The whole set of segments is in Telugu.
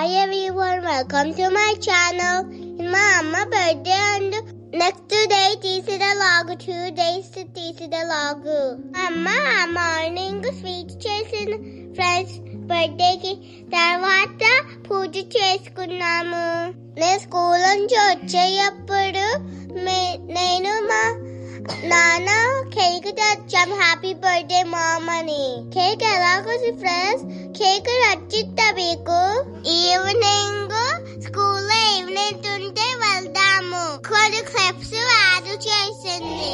Hi everyone, welcome to my channel. It's my Amma birthday and next day తీసుకెళ్ళాగు 2 days తీసుకెళ్ళాగు. అమ్మ మార్నింగ్ స్వీట్ చేసిన ఫ్రెండ్స్ బర్త్డేకి తర్వాత పూజ చేసుకున్నాము. నేను స్కూల్ నుంచి వచ్చేటప్పుడు నేను మా నాన్న కేక్ తెచ్చాము. హ్యాపీ బర్త్డే మామ్ అని. కేక్ ఎలాగొచ్చు ఫ్రెండ్స్? కేక్ నచ్చిద్దా మీకు? ఈవినింగ్ స్కూల్లో ఈవినింగ్ ఉంటే వెళ్దాము. కొన్ని క్లిప్స్ యాడ్ చేసింది.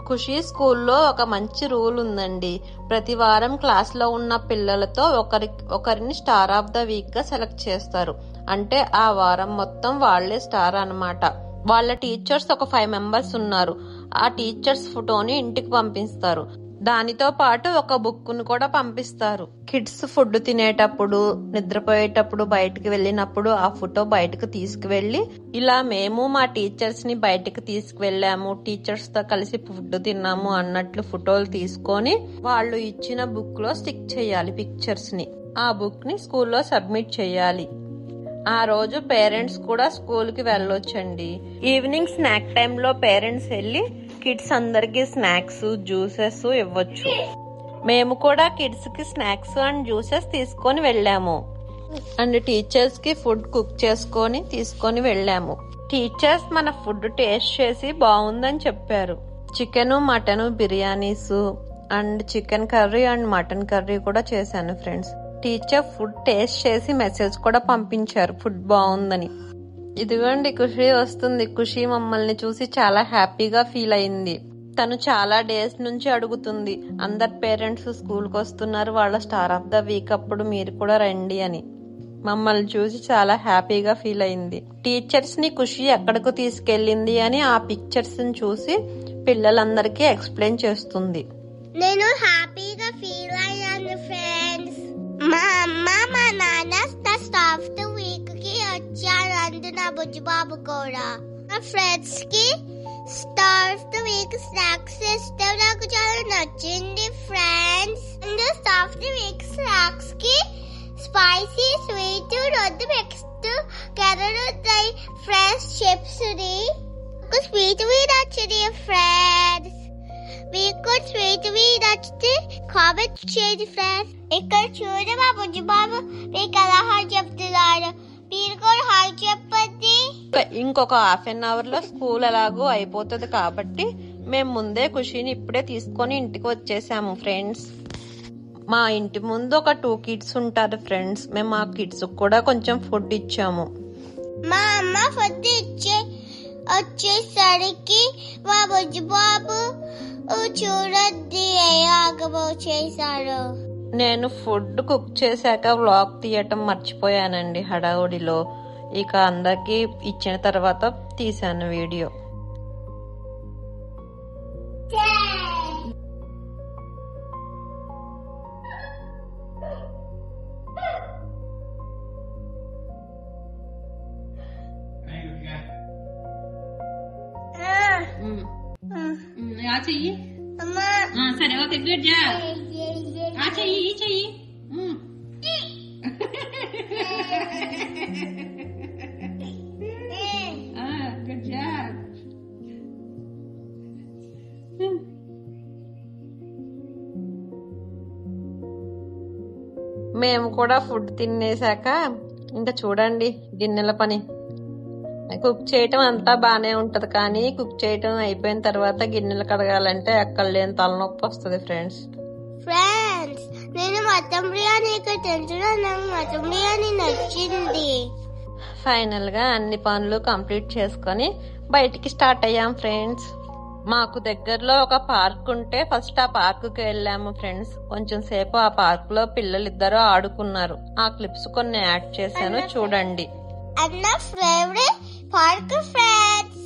ఖుషి స్కూల్లో ఒక మంచి రూల్ ఉందండి. ప్రతి వారం క్లాస్ లో ఉన్న పిల్లలతో ఒకరిని స్టార్ ఆఫ్ ద వీక్ గా సెలెక్ట్ చేస్తారు. అంటే ఆ వారం మొత్తం వాళ్లే స్టార్ అన్నమాట. వాళ్ళ టీచర్స్ ఒక 5 మెంబర్స్ ఉన్నారు. ఆ టీచర్స్ ఫోటోని ఇంటికి పంపిస్తారు. దానితో పాటు ఒక బుక్ ను కూడా పంపిస్తారు. కిడ్స్ ఫుడ్ తినేటప్పుడు, నిద్రపోయేటప్పుడు, బయటకు వెళ్ళినప్పుడు ఆ ఫోటో బయటకు తీసుకువెళ్లి, ఇలా మేము మా టీచర్స్ ని బయటకు తీసుకువెళ్ళాము, టీచర్స్ తో కలిసి ఫుడ్ తిన్నాము అన్నట్లు ఫోటోలు తీసుకొని వాళ్ళు ఇచ్చిన బుక్ లో స్టిక్ చేయాలి పిక్చర్స్ ని. ఆ బుక్ ని స్కూల్లో సబ్మిట్ చేయాలి. ఆ రోజు పేరెంట్స్ కూడా స్కూల్ కి వెళ్ళొచ్చండి. ఈవినింగ్ స్నాక్ టైమ్ లో పేరెంట్స్ వెళ్లి కిడ్స్ అందరికి స్నాక్స్, జ్యూసెస్ ఇవ్వచ్చు. మేము కూడా కిడ్స్ కి స్నాక్స్ అండ్ జ్యూసెస్ తీసుకొని వెళ్ళాము. అండ్ టీచర్స్ కి ఫుడ్ కుక్ చేసుకొని తీసుకొని వెళ్ళాము. టీచర్స్ మన ఫుడ్ టేస్ట్ చేసి బాగుందని చెప్పారు. Chicken, mutton biryanis and chicken curry and mutton curry కూడా చేశాను ఫ్రెండ్స్. టీచర్ ఫుడ్ టేస్ట్ చేసి మెసేజ్ కూడా పంపించారు ఫుడ్ బాగుందని. ఇదిగోండి ఖుషి వస్తుంది. ఖుషి మమ్మల్ని చూసి చాలా హ్యాపీగా ఫీల్ అయింది. తను చాలా డేస్ నుంచి అడుగుతుంది, అందరు పేరెంట్స్ స్కూల్ కి వస్తున్నారు, వాళ్ళ స్టార్ ఆఫ్ ద వీక్ అప్పుడు మీరు కూడా రండి అని. మమ్మల్ని చూసి చాలా హ్యాపీగా ఫీల్ అయింది. టీచర్స్ ని ఖుషి ఎక్కడికి తీసుకెళ్లింది అని ఆ పిక్చర్స్ ని చూసి పిల్లలందరికీ ఎక్స్ప్లెయిన్ చేస్తుంది. నేను హ్యాపీగా ఫీల్ అయ్యాను ఫ్రెండ్స్. మా అమ్మ మా నాన్న స్టార్ ఆఫ్ ద వీక్ కి వచ్చారు. అందు నా బుజ్జి బాబు కూడా. మా ఫ్రెండ్స్ కి star of the week snacks ఇష్టం. నాకు చాలా నచ్చింది friends. And star of the week snacks కి స్పైసీ, స్వీట్ రెండు మిక్స్డ్ ఉంటాయి ఫ్రెండ్స్. చిప్స్ ని ఒక స్వీట్ నచ్చింది ఫ్రెండ్స్. మీకు స్వీట్ నచ్చితే కామెంట్ చేయండి ఫ్రెండ్స్. ఇక్కడ చూడండి మా బుజ్జి బాబు మీకు ఎలా హాయ్ చెప్తున్నారు. మీరు కూడా హాయ్ చెప్పండి. ఇంకొక హాఫ్ అన్ అవర్ లో స్కూల్ ఎలాగో అయిపోతుంది కాబట్టి మేము ముందే ఖుషిని ఇప్పుడే తీసుకొని ఇంటికి వచ్చేసాము ఫ్రెండ్స్. మా ఇంటి ముందు ఒక 2 కిడ్స్ ఉంటారు ఫ్రెండ్స్. మేము ఆ కిడ్స్ కూడా కొంచెం ఫుడ్ ఇచ్చాము. మా అమ్మ ఫుడ్ వచ్చేసరికి మా బుజ్జి బాబు చూడండి ఆగమో చేశారు. నేను ఫుడ్ కుక్ చేశాక వ్లాగ్ తీయటం మర్చిపోయానండి హడావుడిలో. ఇక అందరికి ఇచ్చిన తర్వాత తీసాను వీడియో. చెయ్యి సరే, ఓకే, గుడ్ జాబ్. చెయ్యి చెయ్యి గుడ్ జాబ్. మేము మేము కూడా ఫుడ్ తినేసాక ఇంకా చూడండి గిన్నెల పని. కుక్ చేయటం అంతా బానే ఉంటది, కానీ కుక్ చేయటం అయిపోయిన తర్వాత గిన్నెలు కడగాలంటే ఎక్కడ లేని తలనొప్పి వస్తుంది ఫ్రెండ్స్. నేను మటన్ బిర్యానీ ఇక్కడ తింటున్నాను. నాకు మటన్ బిర్యానీ నచ్చింది. ఫైనల్ గా అన్ని పనులు కంప్లీట్ చేసుకొని బయటికి స్టార్ట్ అయ్యాం ఫ్రెండ్స్. మాకు దగ్గరలో ఒక పార్క్ ఉంటే ఫస్ట్ ఆ పార్క్ కి వెళ్ళాము ఫ్రెండ్స్. కొంచెం సేపు ఆ పార్క్ లో పిల్లలిద్దరూ ఆడుకున్నారు. ఆ క్లిప్స్ కొన్ని యాడ్ చేశాను, చూడండి. అన్న ఫేవరెట్ పార్క్ ఫ్రెండ్స్.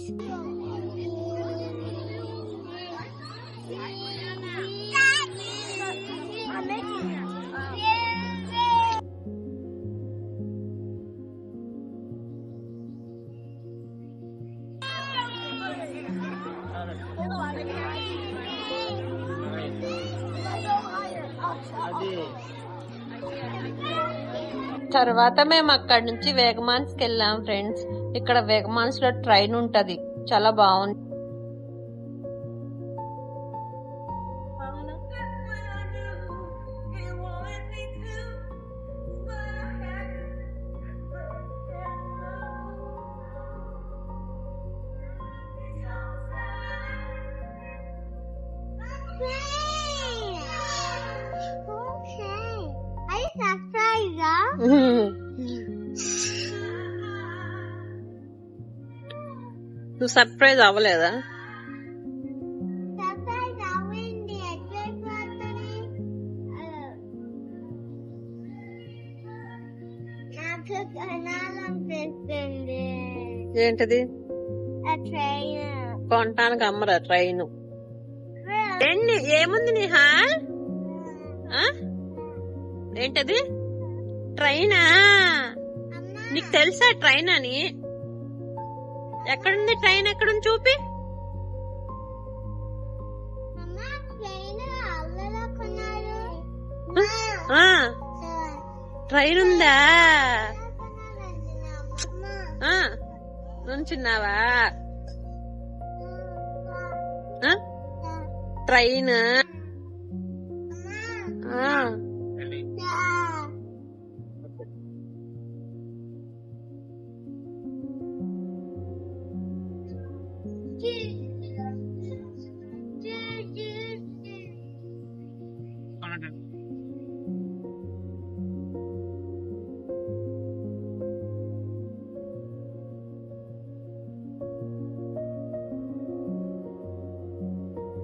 తర్వాత మేము అక్కడి నుంచి వేగమాన్స్ కి వెళ్ళాం ఫ్రెండ్స్. ఇక్కడ వేగమాన్స్ లో ట్రైన్ ఉంటది, చాలా బాగుంది. నువ్వు సర్ప్రైజ్ అవ్వలేదా? ఏంటిది? కొనటానికి అమ్మరా ట్రైన్? ఏముంది నిహా? ఏంటది? ట్రైనా? నీకు తెలుసా ట్రైన్ అని? ఎక్కడుంది ట్రైన్? ఎక్కడుంది చూపి. ట్రైన్ ఉందా? నుంచున్నావా? ట్రైన్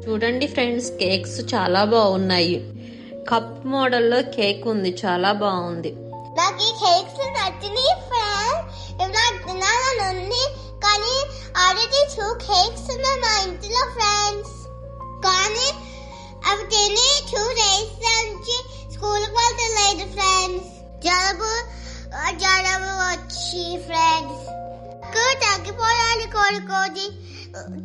చూడండి ఫ్రెండ్స్, కేక్స్ చాలా బాగున్నాయి. కప్ మోడల్లో కేక్ ఉంది, చాలా బాగుంది. నాకు ఈ కేక్స్ నచ్చినాయి ఫ్రెండ్స్. ఇలా తినాలని ఉంది, కానీ ఆల్రెడీ 2 కేక్స్ ఉన్నాయి మా ఇంట్లో ఫ్రెండ్స్. కానీ అవి తిని 2 days నుంచి స్కూల్కి వెళ్తలేదు ఫ్రెండ్స్. జలుబు వచ్చి ఫ్రెండ్స్ తగ్గిపోయాలి కోరుకోది.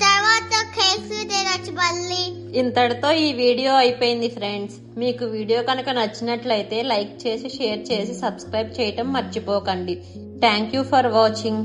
తర్వాత కేక్స్ తినచ్చు మళ్ళీ. ఇంతటితో ఈ వీడియో అయిపోయింది ఫ్రెండ్స్. మీకు వీడియో కనుక నచ్చినట్లయితే లైక్ చేసి, షేర్ చేసి, సబ్స్క్రైబ్ చేయటం మర్చిపోకండి. Thank you for watching.